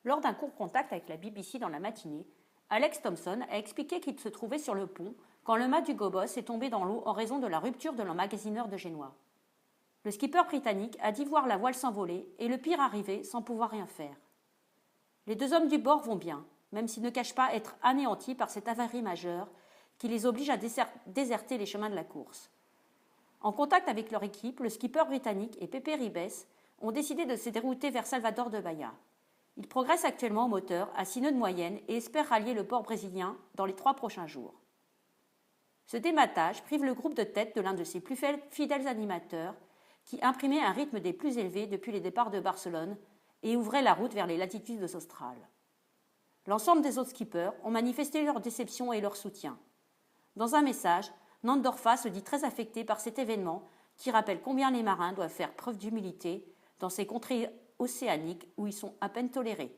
Lors d'un court contact avec la BBC dans la matinée, Alex Thompson a expliqué qu'il se trouvait sur le pont quand le mât du Gobos est tombé dans l'eau en raison de la rupture de l'emmagasineur de génois. Le skipper britannique a dit voir la voile s'envoler et le pire arriver sans pouvoir rien faire. Les deux hommes du bord vont bien, même s'ils ne cachent pas être anéantis par cette avarie majeure qui les oblige à déserter les chemins de la course. En contact avec leur équipe, le skipper britannique et Pepe Ribes ont décidé de se dérouter vers Salvador de Bahia. Ils progressent actuellement au moteur à 6 nœuds de moyenne et espèrent rallier le port brésilien dans les 3 prochains jours. Ce dématage prive le groupe de tête de l'un de ses plus fidèles animateurs qui imprimait un rythme des plus élevés depuis les départs de Barcelone et ouvrait la route vers les latitudes australes. L'ensemble des autres skippers ont manifesté leur déception et leur soutien. Dans un message, Nandorfa se dit très affecté par cet événement qui rappelle combien les marins doivent faire preuve d'humilité dans ces contrées océaniques où ils sont à peine tolérés.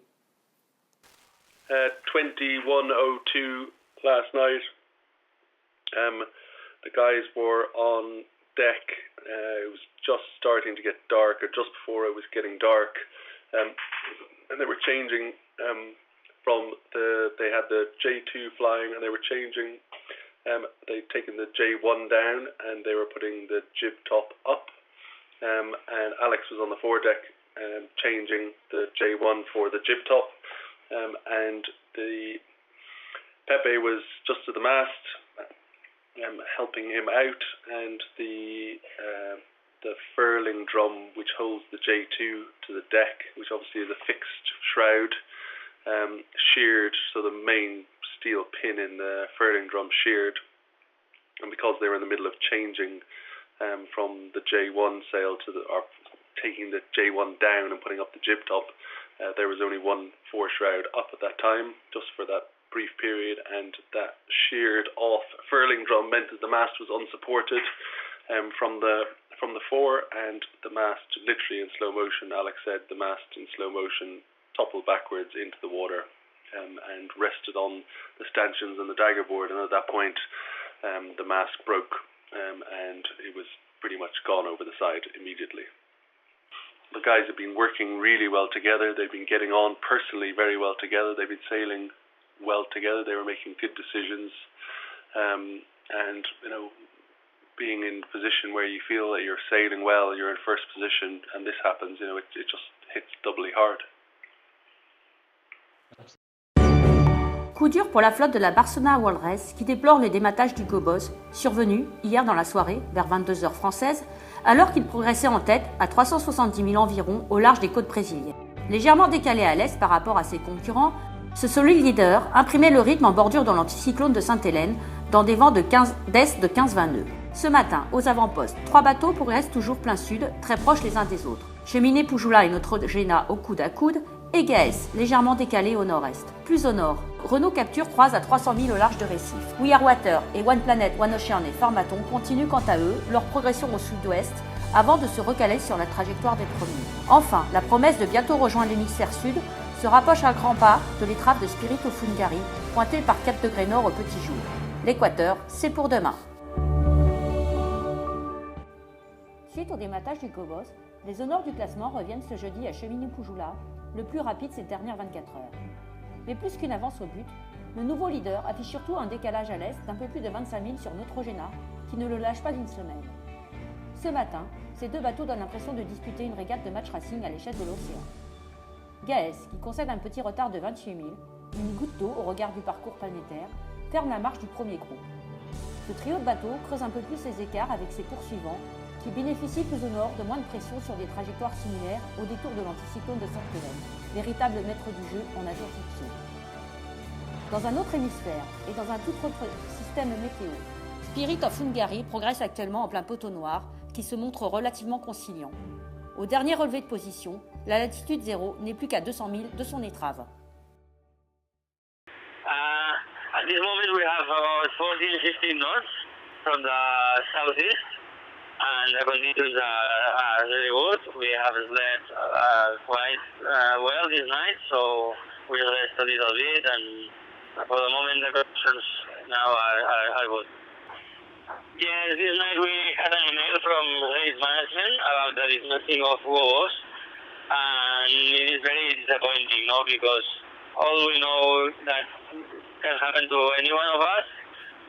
21:02 last night. The guys were on deck. It was just starting to get dark, or just before it was getting dark, and they were changing they had the J2 flying, and they were changing. They'd taken the J1 down, and they were putting the jib top up. And Alex was on the foredeck, changing the J1 for the jib top, and the Pepe was just to the mast, helping him out, and the furling drum, which holds the J2 to the deck, which obviously is a fixed shroud, sheared, so the main steel pin in the furling drum sheared, and because they were in the middle of changing from the J1 sail to taking the J1 down and putting up the jib top, there was only one foreshroud up at that time, just for that brief period, and that sheared off furling drum meant that the mast was unsupported from the fore, and the mast, literally in slow motion, Alex said, the mast in slow motion toppled backwards into the water and rested on the stanchions and the dagger board, and at that point the mast broke and it was pretty much gone over the side immediately. The guys have been working really well together. They've been getting on personally very well together. They've been sailing well together. They were making good decisions, and being in a position where you feel that you're sailing well, you're in first position, and this happens, it just hits doubly hard. Coup dur pour la flotte de la Barcelona World Race qui déplore le dématage du Gobos, survenu hier dans la soirée, vers 22h française, alors qu'il progressait en tête à 370 000 environ au large des côtes brésiliennes. Légèrement décalé à l'est par rapport à ses concurrents, ce solide leader imprimait le rythme en bordure dans l'anticyclone de Sainte-Hélène, dans des vents d'est de 15-20 nœuds. Ce matin, aux avant-postes, 3 bateaux progressent toujours plein sud, très proches les uns des autres. Cheminée Pujula et Neutrogena au coude à coude, et Gaes, légèrement décalé au nord-est. Plus au nord, Renault Capture croise à 300 000 au large de Recife. We Are Water et One Planet, One Ocean et Formaton continuent quant à eux leur progression au sud-ouest avant de se recaler sur la trajectoire des premiers. Enfin, la promesse de bientôt rejoindre l'hémisphère sud se rapproche à grands pas de l'étrave de Spirito Fungari, pointée par 4 degrés nord au petit jour. L'équateur, c'est pour demain. Suite au dématage du Gobos, les honneurs du classement reviennent ce jeudi à Cheminée Pujula, le plus rapide ces dernières 24 heures. Mais plus qu'une avance au but, le nouveau leader affiche surtout un décalage à l'est d'un peu plus de 25 000 sur Neutrogena, qui ne le lâche pas d'une semaine. Ce matin, ces deux bateaux donnent l'impression de disputer une régate de match racing à l'échelle de l'océan. Gaes, qui concède un petit retard de 28 000, une goutte d'eau au regard du parcours planétaire, ferme la marche du premier groupe. Ce trio de bateaux creuse un peu plus ses écarts avec ses poursuivants, qui bénéficient plus au nord de moins de pression sur des trajectoires similaires au détour de l'anticyclone de Sainte-Hélène, véritable maître du jeu en Atlantique. Dans un autre hémisphère et dans un tout autre système météo, Spirit of Hungary progresse actuellement en plein poteau noir qui se montre relativement conciliant. Au dernier relevé de position, la latitude 0 n'est plus qu'à 200 000 de son étrave. At this moment we have about 14-15 knots from the southeast, and the conditions are really good. We have slept quite well this night, so we rest a little bit, and for the moment the conditions now are good. Yes, this night we had an email from race management about the dismissing of Gobos, And it is very disappointing, no, because all we know that can happen to any one of us,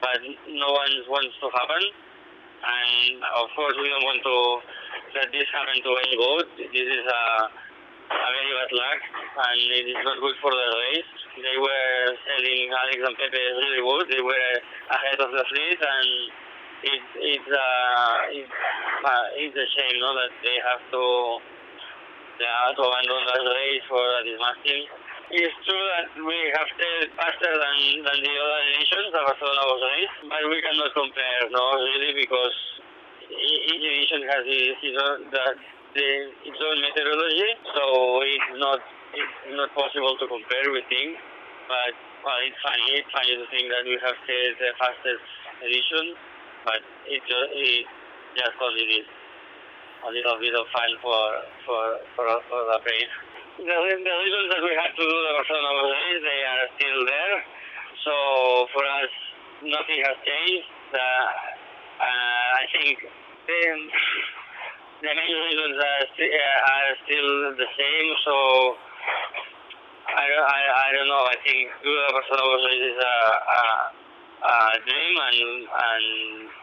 but no one wants to happen. And of course, we don't want to let this happen to any boat. This is a very bad luck, and it is not good for the race. They were selling Alex and Pepe really good. They were ahead of the fleet, and it's a shame, no, that they have to abandon the race for this masking. It's true that we have sailed faster than the other editions, the Barcelona was race, but we cannot compare, no, really, because each edition has its own methodology, so it's not possible to compare, we think. But well, it's funny to think that we have sailed the fastest edition, but it just only this. A little bit of fun for the race. The reasons that we had to do the Barcelona race, they are still there. So for us, nothing has changed. I think the main reasons are still the same. So I don't know. I think do the Barcelona race is a dream, and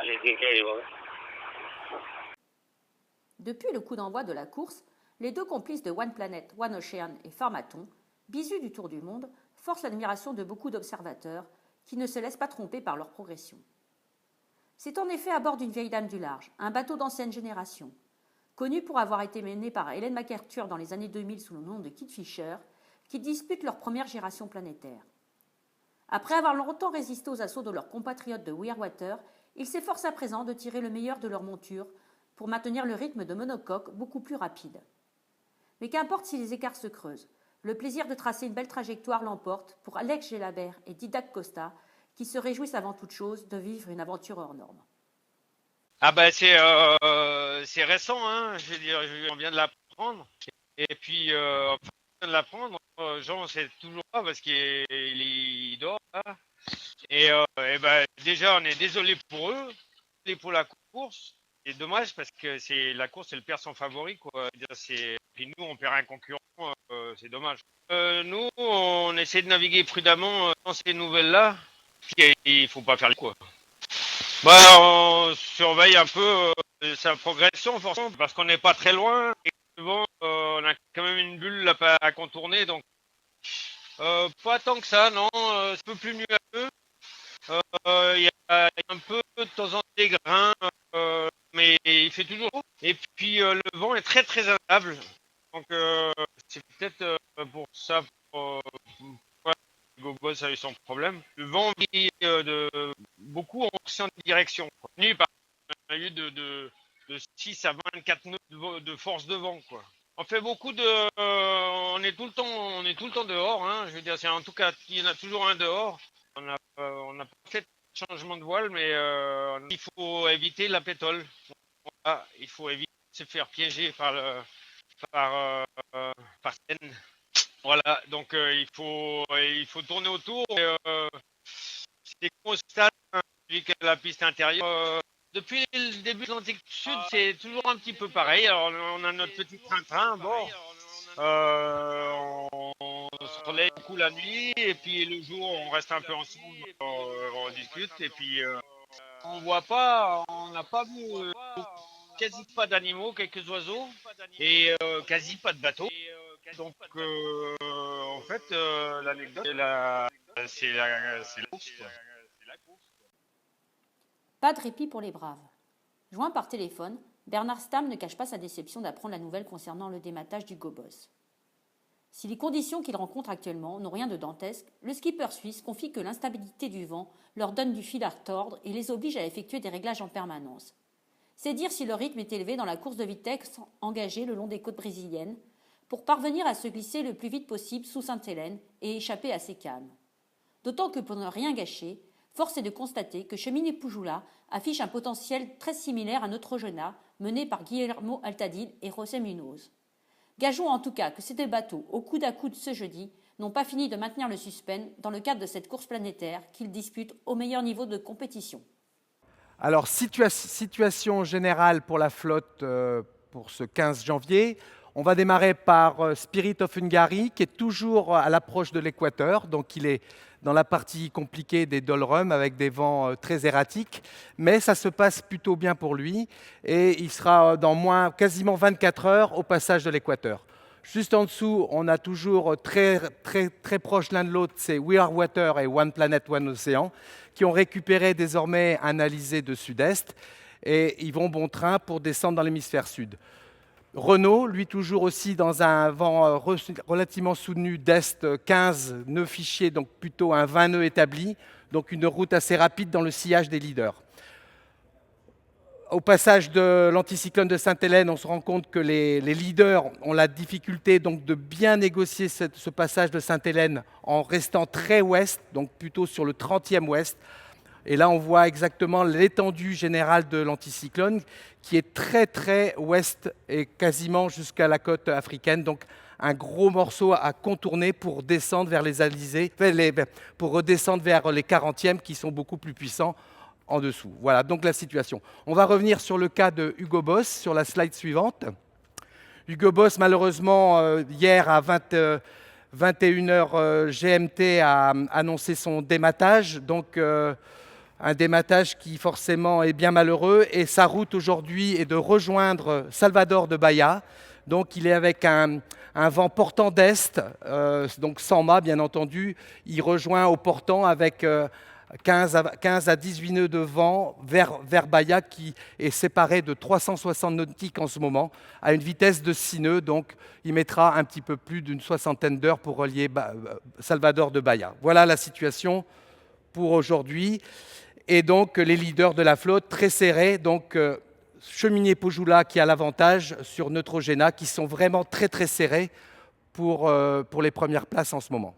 it's incredible. Depuis le coup d'envoi de la course, les deux complices de One Planet, One Ocean et Pharmaton, bisus du Tour du Monde, forcent l'admiration de beaucoup d'observateurs qui ne se laissent pas tromper par leur progression. C'est en effet à bord d'une vieille dame du large, un bateau d'ancienne génération, connu pour avoir été mené par Ellen MacArthur dans les années 2000 sous le nom de Kid Fisher, qui disputent leur première giration planétaire. Après avoir longtemps résisté aux assauts de leurs compatriotes de Weirwater, ils s'efforcent à présent de tirer le meilleur de leur monture pour maintenir le rythme de monocoque beaucoup plus rapide. Mais qu'importe si les écarts se creusent, le plaisir de tracer une belle trajectoire l'emporte pour Alex Gelabert et Didac Costa, qui se réjouissent avant toute chose de vivre une aventure hors norme. Ah bah c'est récent, hein. Je veux dire, on vient de l'apprendre. Et puis on vient de l'apprendre. Jean sait toujours pas parce qu'il dort là. Et ben déjà on est désolé pour eux, et pour la course. C'est dommage parce que la course, elle perd son favori, quoi. Puis nous, on perd un concurrent, c'est dommage. Nous, on essaie de naviguer prudemment dans ces nouvelles-là. Puis il faut pas faire le quoi. Bah, on surveille un peu sa progression, forcément, parce qu'on n'est pas très loin. Et souvent, on a quand même une bulle là à contourner, donc pas tant que ça, non. C'est un peu plus mieux à eux. Il y a un peu de temps en temps des grains. Mais il fait toujours beau. Et puis le vent est très très instable. Donc c'est peut-être pour ça Gobos a eu son problème. Le vent vit beaucoup en direction. Nuit, on a eu de 6 à 24 nœuds de force de vent, quoi. On fait beaucoup on est tout le temps dehors, hein. Je veux dire, en tout cas, il y en a toujours un dehors. On n'a pas fait changement de voile, mais il faut éviter la pétole. Voilà, il faut éviter de se faire piéger par Seine. Voilà, donc il faut tourner autour. C'est constat depuis que la piste intérieure. Depuis le début de l'Atlantique Sud, c'est toujours un petit peu pareil. Alors on a notre petit train-train à bord. On se relaie beaucoup la nuit et puis le jour on reste un peu ensemble, on discute et puis on n'a pas vu quasi pas d'animaux, quelques oiseaux et quasi pas de bateaux. Donc en fait l'anecdote c'est la course, quoi. Pas de répit pour les braves. Joint par téléphone, Bernard Stamm ne cache pas sa déception d'apprendre la nouvelle concernant le dématage du Gobos. Si les conditions qu'il rencontre actuellement n'ont rien de dantesque, le skipper suisse confie que l'instabilité du vent leur donne du fil à retordre et les oblige à effectuer des réglages en permanence. C'est dire si le rythme est élevé dans la course de vitesse engagée le long des côtes brésiliennes pour parvenir à se glisser le plus vite possible sous Sainte-Hélène et échapper à ces cames. D'autant que pour ne rien gâcher, force est de constater que Chemine Pujula affiche un potentiel très similaire à Neutrogena, mené par Guillermo Altadil et José Munoz. Gageons en tout cas que ces deux bateaux, au coude à coude ce jeudi, n'ont pas fini de maintenir le suspense dans le cadre de cette course planétaire qu'ils disputent au meilleur niveau de compétition. Alors, situation générale pour la flotte pour ce 15 janvier. On va démarrer par Spirit of Hungary, qui est toujours à l'approche de l'équateur. Donc, il est dans la partie compliquée des doldrums avec des vents très erratiques. Mais ça se passe plutôt bien pour lui. Et il sera dans quasiment 24 heures au passage de l'équateur. Juste en dessous, on a toujours très proche l'un de l'autre, c'est We Are Water et One Planet, One Ocean, qui ont récupéré désormais un alizé de sud-est. Et ils vont bon train pour descendre dans l'hémisphère sud. Renault, lui toujours aussi dans un vent relativement soutenu d'est, 15 nœuds fichiers, donc plutôt un 20 nœuds établi, donc une route assez rapide dans le sillage des leaders. Au passage de l'anticyclone de Sainte-Hélène, on se rend compte que les leaders ont la difficulté donc, de bien négocier ce passage de Sainte-Hélène en restant très ouest, donc plutôt sur le 30e ouest. Et là, on voit exactement l'étendue générale de l'anticyclone qui est très ouest et quasiment jusqu'à la côte africaine. Donc, un gros morceau à contourner pour descendre vers les alizés, pour redescendre vers les 40e qui sont beaucoup plus puissants en dessous. Voilà donc la situation. On va revenir sur le cas de Hugo Boss sur la slide suivante. Hugo Boss, malheureusement, hier à 21h GMT a annoncé son dématage. Donc, un dématage qui forcément est bien malheureux. Et sa route aujourd'hui est de rejoindre Salvador de Bahia. Donc il est avec un vent portant d'est, donc sans mât bien entendu. Il rejoint au portant avec 15 à 18 nœuds de vent vers Bahia qui est séparé de 360 nautiques en ce moment à une vitesse de 6 nœuds. Donc il mettra un petit peu plus d'une soixantaine d'heures pour relier Salvador de Bahia. Voilà la situation pour aujourd'hui. Et donc, les leaders de la flotte, très serrés, donc Cheminier Pojula qui a l'avantage sur Neutrogena, qui sont vraiment très serrés pour les premières places en ce moment.